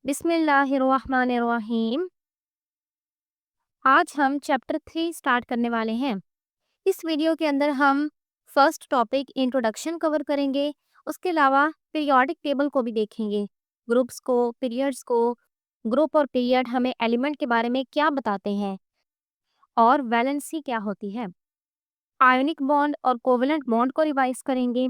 बिस्मिल्लाहिर्रहमानिर्रहीम। आज हम चैप्टर 3 स्टार्ट करने वाले हैं। इस वीडियो के अंदर हम फर्स्ट टॉपिक इंट्रोडक्शन कवर करेंगे। उसके अलावा पीरियोडिक टेबल को भी देखेंगे, ग्रुप्स को, पीरियड्स को। ग्रुप और पीरियड हमें एलिमेंट के बारे में क्या बताते हैं और वैलेंसी क्या होती है। आयोनिक बॉन्ड और कोवेलेंट बॉन्ड को रिवाइज करेंगे।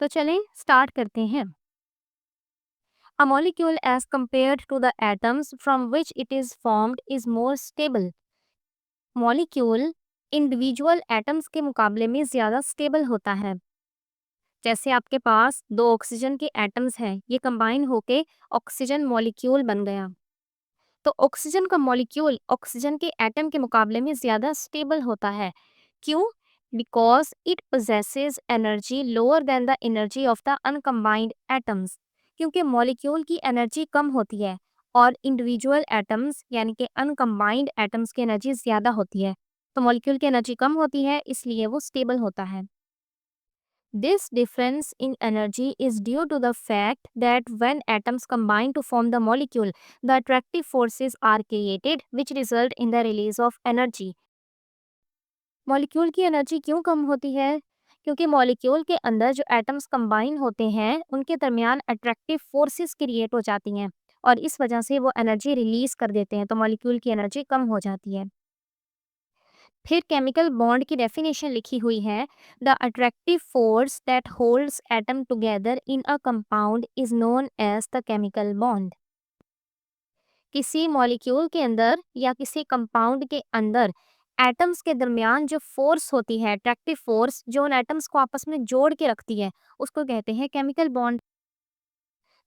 तो चलें स्टार्ट करते हैं। A molecule as compared to the atoms from which it is formed is more stable. Molecule individual atoms के मुकाबले में ज़्यादा स्टेबल होता है। जैसे आपके पास दो ऑक्सीजन के एटम्स हैं, ये कंबाइन होके ऑक्सीजन मॉलिक्यूल बन गया। तो ऑक्सीजन का मॉलिक्यूल ऑक्सीजन के एटम के मुकाबले में ज़्यादा स्टेबल होता है। क्यों? Because it possesses energy lower than the energy of the uncombined atoms. क्योंकि मॉलिक्यूल की एनर्जी कम होती है और इंडिविजुअल एटम्स यानी कि अनकम्बाइंड एटम्स की एनर्जी ज़्यादा होती है। तो मॉलिक्यूल की एनर्जी कम होती है, इसलिए वो स्टेबल होता है। This difference in energy is due to the fact that when atoms combine to form the molecule, the attractive forces are created which result in the release of energy. Molecule की energy क्यों कम होती है? क्योंकि molecule के अंदर जो atoms combine होते हैं उनके दरमियान अट्रैक्टिव फोर्सेस क्रिएट हो जाती हैं और इस वजह से वो एनर्जी रिलीज कर देते हैं, तो मॉलिक्यूल की एनर्जी कम हो जाती है। फिर केमिकल बॉन्ड की डेफिनेशन लिखी हुई है, the attractive force that holds atom together in a compound is known as the chemical bond. किसी मॉलिक्यूल के अंदर या किसी कंपाउंड के अंदर एटम्स के दरमियान जो फोर्स होती है, अट्रैक्टिव फोर्स जो उन एटम्स को आपस में जोड़ के रखती है, उसको कहते हैं केमिकल बॉन्ड।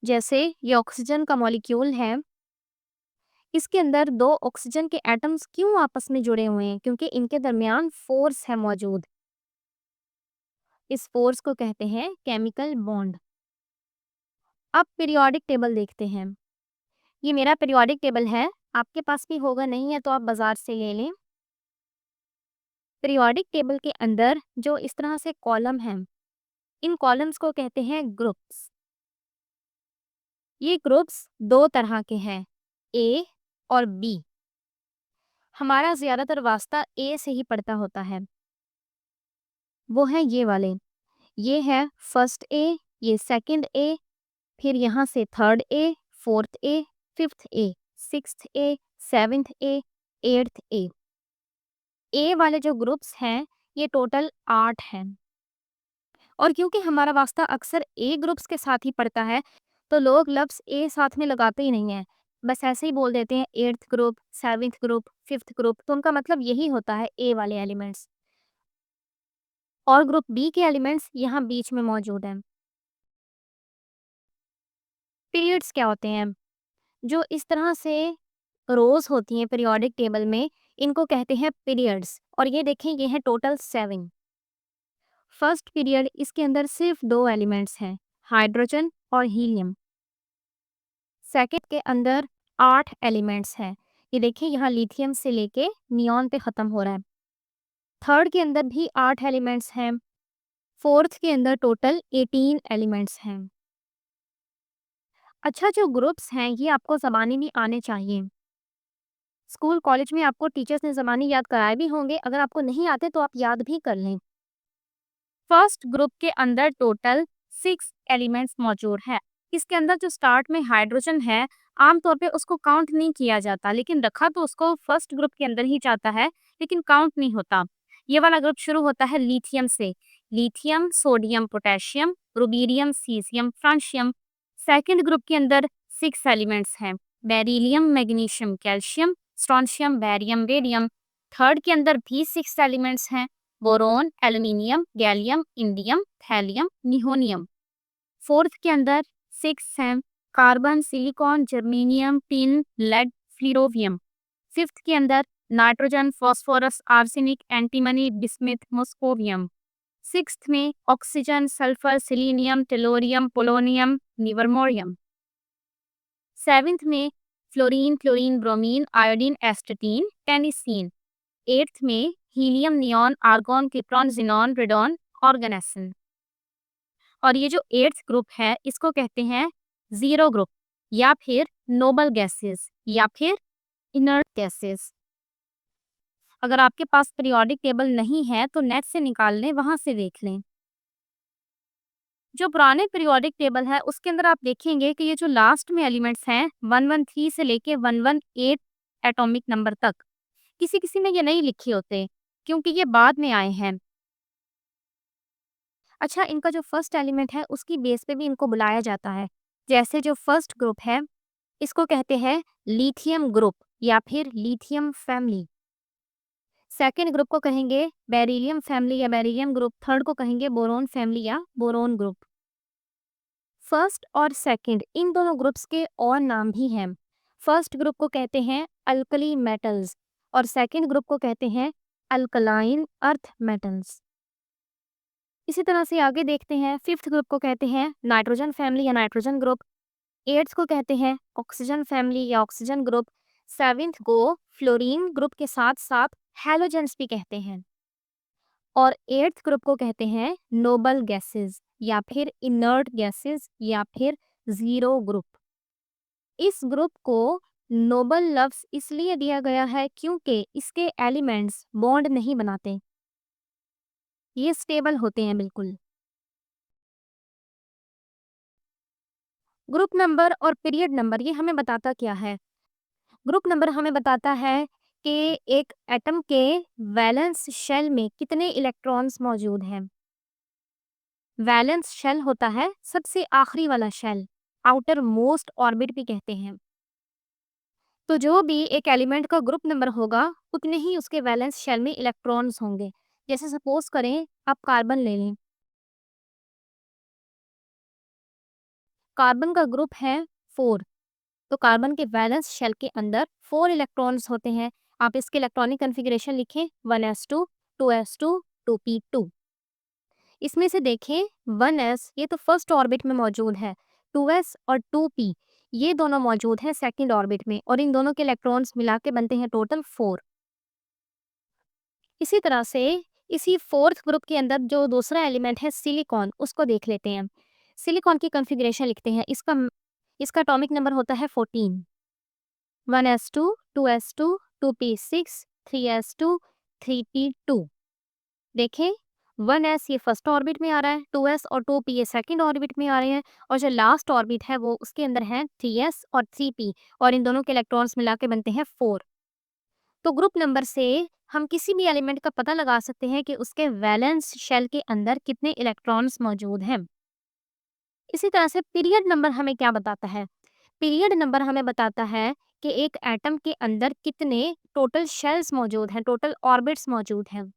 जैसे ये ऑक्सीजन का मॉलिक्यूल है, इसके अंदर दो ऑक्सीजन के एटम्स क्यों आपस में जुड़े हुए हैं? क्योंकि इनके दरमियान फोर्स है मौजूद। इस फोर्स को कहते हैं केमिकल बॉन्ड। अब पीरियोडिक टेबल देखते हैं। ये मेरा पीरियोडिक टेबल है, आपके पास भी होगा, नहीं है तो आप बाजार से ले लें। पीरियोडिक टेबल के अंदर जो इस तरह से कॉलम हैं, इन कॉलम्स को कहते हैं ग्रुप्स। ये ग्रुप्स दो तरह के हैं, ए और बी। हमारा ज़्यादातर वास्ता ए से ही पड़ता होता है, वो है ये वाले। ये है फर्स्ट ए, ये सेकंड ए, फिर यहाँ से third A, fourth A, fifth A, sixth A, seventh A, eighth A. A वाले जो ग्रुप्स हैं ये टोटल 8 हैं। और क्योंकि हमारा वास्ता अक्सर ए ग्रुप्स के साथ ही पड़ता है, तो लोग लफ्ज़ ए साथ में लगाते ही नहीं हैं, बस ऐसे ही बोल देते हैं eighth group, seventh group, fifth group. तो उनका मतलब यही होता है ए वाले एलिमेंट्स। और ग्रुप बी के एलिमेंट्स यहाँ बीच में मौजूद हैं। पीरियड्स क्या होते हैं? जो इस तरह से रोज होती हैं पीरियोडिक टेबल में, इनको कहते हैं पीरियड्स। और ये देखें, ये है टोटल 7। फर्स्ट पीरियड, इसके अंदर सिर्फ दो एलिमेंट्स हैं, हाइड्रोजन और हीलियम। सेकंड के अंदर 8 एलिमेंट्स हैं, ये देखिए यहाँ लिथियम से लेके नियॉन पे ख़त्म हो रहा है। थर्ड के अंदर भी 8 एलिमेंट्स हैं। फोर्थ के अंदर टोटल 18 एलिमेंट्स हैं। अच्छा, जो ग्रुप्स हैं ये आपको ज़बानी में आने चाहिए। स्कूल कॉलेज में आपको टीचर्स ने ज़बानी याद कराए भी होंगे, अगर आपको नहीं आते तो आप याद भी कर लें। फर्स्ट ग्रुप के अंदर टोटल 6 एलिमेंट्स मौजूद है। इसके अंदर जो स्टार्ट में हाइड्रोजन है, आमतौर पे उसको काउंट नहीं किया जाता, लेकिन रखा तो उसको फर्स्ट ग्रुप के अंदर ही जाता है, लेकिन काउंट नहीं होता। ये वाला ग्रुप शुरू होता है लिथियम से, lithium, sodium, potassium, rubidium, caesium, francium. Second group के अंदर 6 एलिमेंट्स हैं, beryllium, magnesium, calcium, strontium, barium, radium. Third के अंदर भी 6 एलिमेंट्स हैं, boron, aluminium, gallium, indium, thallium, nihonium. Fourth के अंदर 6 हैं, carbon, silicon, germanium, tin, lead, flerovium. Fifth के अंदर nitrogen, phosphorus, arsenic, antimony, bismuth, moscovium. Sixth में oxygen, sulphur, selenium, tellurium, polonium, livermorium. Seventh में fluorine, chlorine, bromine, iodine, एस्टेटीन, tennessine. Eighth में helium, neon, argon, krypton, xenon, radon, oganesson. और ये जो eighth group है इसको कहते हैं जीरो ग्रुप, या फिर नोबल गैसेस, या फिर इनर्ट गैसेस। अगर आपके पास पीरियोडिक टेबल नहीं है तो नेट से निकाल लें, वहां से देख लें। जो पुराने पीरियोडिक टेबल है उसके अंदर आप देखेंगे कि ये जो लास्ट में एलिमेंट्स हैं 113 से लेके 118 एटॉमिक नंबर तक, किसी किसी में ये नहीं लिखे होते क्योंकि ये बाद में आए हैं। अच्छा, इनका जो फर्स्ट एलिमेंट है उसकी बेस पे भी इनको बुलाया जाता है। जैसे जो फर्स्ट ग्रुप है इसको कहते हैं लिथियम ग्रुप या फिर लिथियम फैमिली। सेकेंड ग्रुप को कहेंगे बेरिलियम फैमिली या बेरिलियम ग्रुप। थर्ड को कहेंगे बोरोन फैमिली या बोरोन ग्रुप। फर्स्ट और सेकंड इन दोनों ग्रुप्स के और नाम भी हैं। फर्स्ट ग्रुप को कहते हैं अल्कली मेटल्स और सेकंड ग्रुप को कहते हैं अल्कलाइन अर्थ मेटल्स। इसी तरह से आगे देखते हैं, फिफ्थ ग्रुप को कहते हैं नाइट्रोजन फैमिली या नाइट्रोजन ग्रुप। एट्थ को कहते हैं ऑक्सीजन फैमिली या ऑक्सीजन ग्रुप। सेवेंथ को फ्लोरीन ग्रुप के साथ साथ हैलोजेंस भी कहते हैं। और एट्थ ग्रुप को कहते हैं नोबल गैसेस या फिर इनर्ट गैसेस या फिर जीरो ग्रुप। इस ग्रुप को नोबल लफ्ज इसलिए दिया गया है क्योंकि इसके एलिमेंट्स बॉन्ड नहीं बनाते, ये स्टेबल होते हैं बिल्कुल। ग्रुप नंबर और पीरियड नंबर ये हमें बताता क्या है? ग्रुप नंबर हमें बताता है कि एक एटम के वैलेंस शेल में कितने इलेक्ट्रॉन्स मौजूद हैं। वैलेंस शेल होता है सबसे आखिरी वाला शेल, आउटर मोस्ट ऑर्बिट भी कहते हैं। तो जो भी एक एलिमेंट का ग्रुप नंबर होगा उतने ही उसके वैलेंस शेल में इलेक्ट्रॉन्स होंगे। जैसे सपोज करें आप कार्बन ले लें, कार्बन का ग्रुप है 4, तो कार्बन के वैलेंस शेल के अंदर 4 इलेक्ट्रॉन्स होते हैं। आप इसके इलेक्ट्रॉनिक कन्फिग्रेशन लिखें 1s2 2s2 2p2। इसमें से देखें 1s ये तो फर्स्ट ऑर्बिट में मौजूद है, 2s और 2p ये दोनों मौजूद हैं सेकंड ऑर्बिट में और इन दोनों के इलेक्ट्रॉन्स मिला के बनते हैं टोटल 4। इसी तरह से इसी फोर्थ ग्रुप के अंदर जो दूसरा एलिमेंट है सिलिकॉन, उसको देख लेते हैं। सिलिकॉन की कॉन्फ़िगरेशन लिखते हैं। इसका एटॉमिक नंबर होता है 14। 1s2 2s2 2p6 3s2 3p2। देखें 1s ये फर्स्ट ऑर्बिट में आ रहा है, 2s और 2p ये सेकंड ऑर्बिट में आ रहे हैं और जो लास्ट ऑर्बिट है वो उसके अंदर है 3s और 3p और इन दोनों के इलेक्ट्रॉन्स मिला के बनते हैं 4। तो ग्रुप नंबर से हम किसी भी एलिमेंट का पता लगा सकते हैं कि उसके वैलेंस शेल के अंदर कितने इलेक्ट्रॉन्स मौजूद हैं। इसी तरह से पीरियड नंबर हमें क्या बताता है? पीरियड नंबर हमें बताता है कि एक एटम के अंदर कितने टोटल शेल्स मौजूद हैं, टोटल ऑर्बिट्स मौजूद हैं।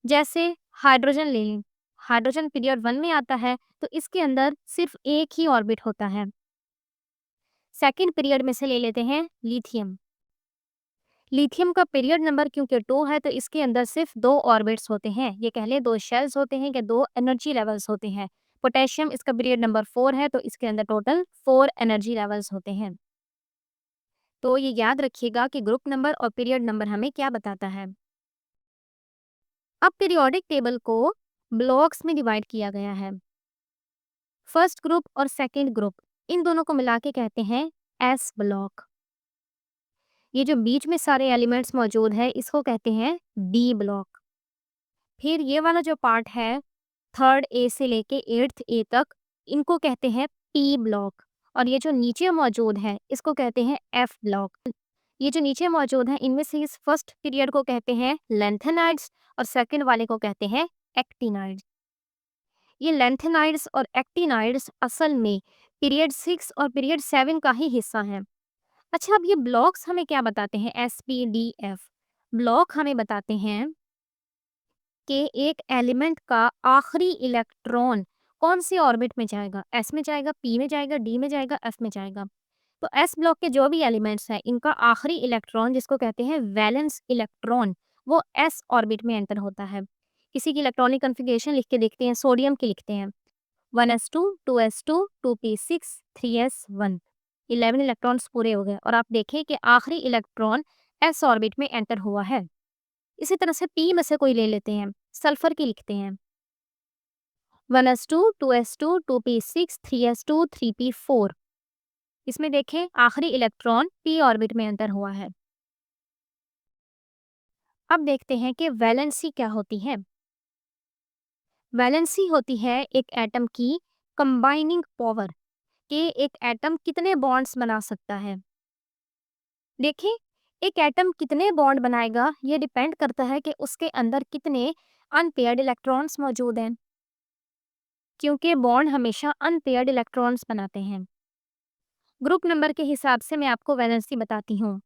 जैसे हाइड्रोजन ले लें, हाइड्रोजन पीरियड 1 में आता है तो इसके अंदर सिर्फ एक ही ऑर्बिट होता है। सेकंड पीरियड में से ले लेते हैं लिथियम। लिथियम का पीरियड नंबर क्योंकि 2 है तो इसके अंदर सिर्फ 2 ऑर्बिट्स होते हैं। ये कह लें 2 शेल्स होते हैं कि 2 एनर्जी लेवल्स होते हैं। पोटेशियम इसका पीरियड नंबर 4 है तो इसके अंदर टोटल 4 एनर्जी लेवल्स होते हैं। तो ये याद रखिएगा कि ग्रुप नंबर और पीरियड नंबर हमें क्या बताता है। अब पीरियोडिक टेबल को ब्लॉक्स में डिवाइड किया गया है। फर्स्ट ग्रुप और सेकेंड ग्रुप इन दोनों को मिला के कहते हैं एस ब्लॉक। ये जो बीच में सारे एलिमेंट्स मौजूद है इसको कहते हैं डी ब्लॉक। फिर ये वाला जो पार्ट है थर्ड ए से लेके एट्थ ए तक इनको कहते हैं पी ब्लॉक। और ये जो नीचे मौजूद है इसको कहते हैं एफ ब्लॉक। ये जो नीचे मौजूद है इनमें से इस फर्स्ट पीरियड को कहते हैं लेंथेनाइड्स और सेकंड वाले को कहते हैं एक्टिनाइड्स। ये लेंथेनाइड्स और एक्टिनाइड्स असल में पीरियड 6 और पीरियड 7 का ही हिस्सा है। अच्छा, अब ये ब्लॉक्स हमें क्या बताते हैं? S P D F block हमें बताते हैं कि एक एलिमेंट का आखिरी इलेक्ट्रॉन कौन से ऑर्बिट में जाएगा, एस में जाएगा, पी में जाएगा, डी में जाएगा, एफ में जाएगा। तो एस ब्लॉक के जो भी एलिमेंट्स हैं इनका आखिरी इलेक्ट्रॉन जिसको कहते हैं वैलेंस इलेक्ट्रॉन वो एस ऑर्बिट में एंटर होता है। किसी की इलेक्ट्रॉनिक कन्फिगरेशन लिख के देखते हैं, सोडियम की लिखते हैं 1s2 2s2 2p6 3s1। 11 electrons पूरे हो गए और आप देखें कि आखिरी इलेक्ट्रॉन एस ऑर्बिट में एंटर हुआ है। इसी तरह से पी में से कोई ले लेते हैं, सल्फर की लिखते हैं 1s2, 2s2, 2p6, 3s2, 3p4। इसमें देखें आखिरी इलेक्ट्रॉन p ऑर्बिट में एंटर हुआ है। अब देखते हैं कि वैलेंसी क्या होती है। वैलेंसी होती है एक एटम की कंबाइनिंग पावर कि एक एटम कितने बॉन्ड्स बना सकता है। देखिए, एक एटम कितने बॉन्ड बनाएगा ये डिपेंड करता है कि उसके अंदर कितने अनपेयर्ड इलेक्ट्रॉन्स मौजूद हैं, क्योंकि बॉन्ड हमेशा अनपेयर्ड इलेक्ट्रॉन्स बनाते हैं। ग्रुप नंबर के हिसाब से मैं आपको वैलेंसी बताती हूँ।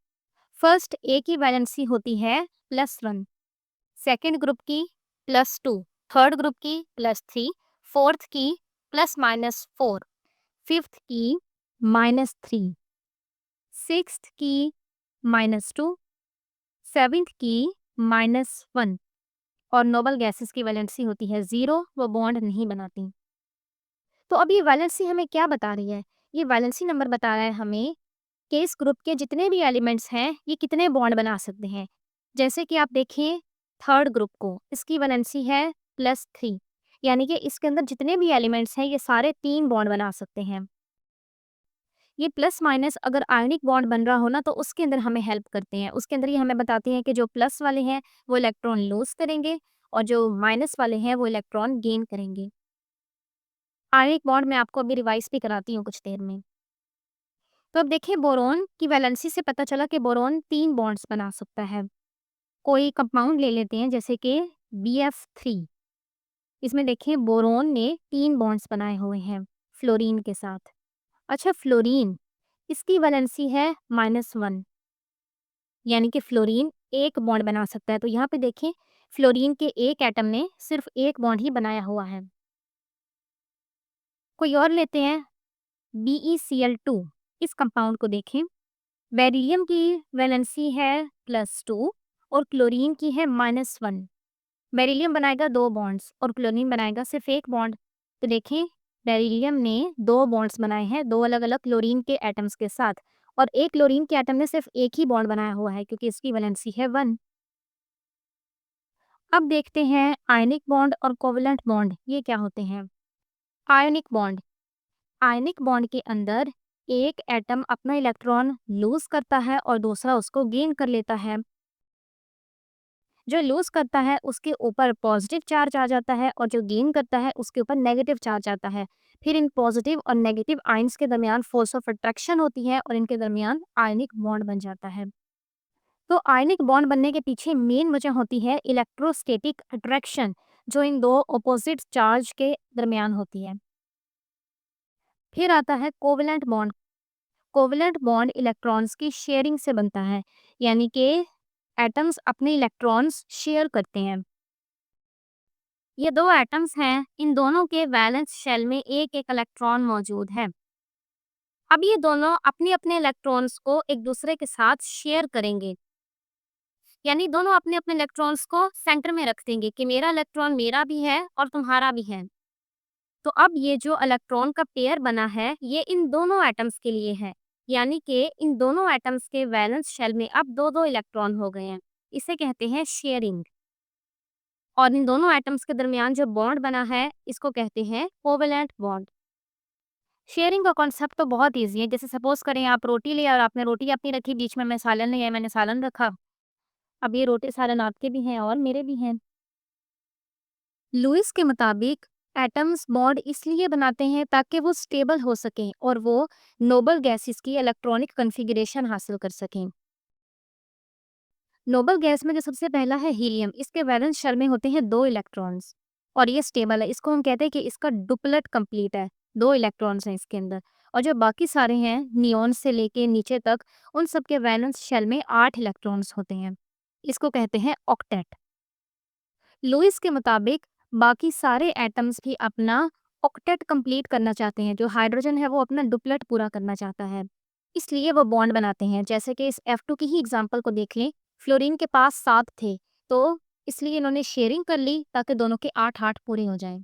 फर्स्ट ए की वैलेंसी होती है +1, सेकेंड ग्रुप की +2, थर्ड ग्रुप की +3, फोर्थ की +-4, फिफ्थ की -3, सिक्स्थ की -2, सेवेंथ की -1 और नोबल गैसेस की वैलेंसी होती है 0, वो बॉन्ड नहीं बनाती। तो अब ये वैलेंसी हमें क्या बता रही है? ये वैलेंसी नंबर बता रहा है हमें कि इस ग्रुप के जितने भी एलिमेंट्स हैं ये कितने बॉन्ड बना सकते हैं। जैसे कि आप देखिए थर्ड ग्रुप को, इसकी वैलेंसी है +3, यानी कि इसके अंदर जितने भी एलिमेंट्स हैं ये सारे 3 बॉन्ड बना सकते हैं। ये प्लस माइनस अगर आयनिक बॉन्ड बन रहा हो ना तो उसके अंदर हमें हेल्प करते हैं। उसके अंदर ये हमें बताते हैं कि जो प्लस वाले हैं वो इलेक्ट्रॉन लूज करेंगे और जो माइनस वाले हैं वो इलेक्ट्रॉन गेन करेंगे। आयनिक बॉन्ड मैं आपको अभी रिवाइज भी कराती हूँ कुछ देर में। तो अब देखिए बोरोन की वैलेंसी से पता चला कि बोरोन 3 बॉन्ड्स बना सकता है। कोई कंपाउंड ले लेते हैं जैसे कि BF3। इसमें देखिए बोरोन ने 3 बॉन्ड्स बनाए हुए हैं फ्लोरीन के साथ। अच्छा, फ्लोरीन, इसकी वैलेंसी है -1, यानी कि फ्लोरीन एक बॉन्ड बना सकता है। तो यहाँ पे देखें फ्लोरीन के एक एटम ने सिर्फ एक बॉन्ड ही बनाया हुआ है। कोई और लेते हैं BeCl2। इस कंपाउंड को देखें, बेरिलियम की वैलेंसी है +2 और क्लोरीन की है -1। बेरिलियम बनाएगा 2 बॉन्ड्स और क्लोरीन बनाएगा सिर्फ एक बॉन्ड। तो देखें बेरिलियम ने 2 बॉन्ड्स बनाए हैं 2 अलग अलग क्लोरीन के एटम्स के साथ, और एक क्लोरीन के एटम ने सिर्फ एक ही बॉन्ड बनाया हुआ है क्योंकि इसकी वैलेंसी है 1। अब देखते हैं आयनिक बॉन्ड और कोवलेंट बॉन्ड ये क्या होते हैं। आयनिक बॉन्ड, आयनिक बॉन्ड के अंदर एक एटम अपना इलेक्ट्रॉन लूज करता है और दूसरा उसको गेन कर लेता है। जो लूज करता है उसके ऊपर पॉजिटिव चार्ज आ जाता है और जो गेन करता है उसके ऊपर नेगेटिव चार्ज आता है। फिर इन पॉजिटिव और नेगेटिव आयंस के दरमियान फोर्स ऑफ अट्रैक्शन होती है और इनके दरमियान आयनिक बॉन्ड बन जाता है। तो आयनिक बॉन्ड बनने के पीछे मेन वजह होती है इलेक्ट्रोस्टैटिक अट्रैक्शन, जो इन दो ऑपोजिट चार्ज के दरमियान होती है। फिर आता है covalent bond. Covalent bond electrons की शेयरिंग से बनता है, यानी कि एटम्स अपने इलेक्ट्रॉन्स शेयर करते हैं। ये 2 एटम्स हैं, इन दोनों के वैलेंस शेल में एक एक इलेक्ट्रॉन मौजूद है। अब ये दोनों अपने अपने इलेक्ट्रॉन्स को एक दूसरे के साथ शेयर करेंगे, यानी दोनों अपने अपने इलेक्ट्रॉन्स को सेंटर में रख देंगे कि मेरा इलेक्ट्रॉन मेरा भी है और तुम्हारा भी है। तो अब ये जो इलेक्ट्रॉन का पेयर बना है ये इन दोनों एटम्स के लिए है, यानी कि इन दोनों एटम्स के वैलेंस शेल में अब दो दो इलेक्ट्रॉन हो गए हैं। इसे कहते हैं शेयरिंग। और इन दोनों एटम्स के दरमियान जो बॉन्ड बना है इसको कहते हैं कोवेलेंट बॉन्ड। शेयरिंग का कॉन्सेप्ट तो बहुत ईजी है। जैसे सपोज करें आप रोटी ले और आपने रोटी अपनी रखी, बीच में मैं सालन ले आई, मैंने सालन रखा। अब ये रोटी सालन आपके भी हैं और मेरे भी हैं। लुइस के मुताबिक एटम्स बॉन्ड इसलिए बनाते हैं ताकि वो स्टेबल हो सकें और वो नोबल गैसेस की इलेक्ट्रॉनिक कॉन्फ़िगरेशन हासिल कर सकें। नोबल गैस में जो सबसे पहला है हीलियम, इसके वैलेंस शेल में होते हैं 2 इलेक्ट्रॉन्स और ये स्टेबल है। इसको हम कहते हैं कि इसका डुप्लेट कंप्लीट है, 2 इलेक्ट्रॉन्स हैं इसके अंदर। और जो बाकी सारे हैं नियॉन से लेके नीचे तक, उन सब के वैलेंस शेल में 8 इलेक्ट्रॉन्स होते हैं। इसको कहते हैं ऑक्टेट। लुइस के मुताबिक बाकी सारे एटम्स भी अपना ऑक्टेट कंप्लीट करना चाहते हैं। जो हाइड्रोजन है वो अपना डुप्लेट पूरा करना चाहता है, इसलिए वो बॉन्ड बनाते हैं। जैसे कि इस F2 की ही एग्जांपल को देख लें, फ्लोरीन के पास 7 थे, तो इसलिए इन्होंने शेयरिंग कर ली ताकि दोनों के 8 8 पूरे हो जाएं।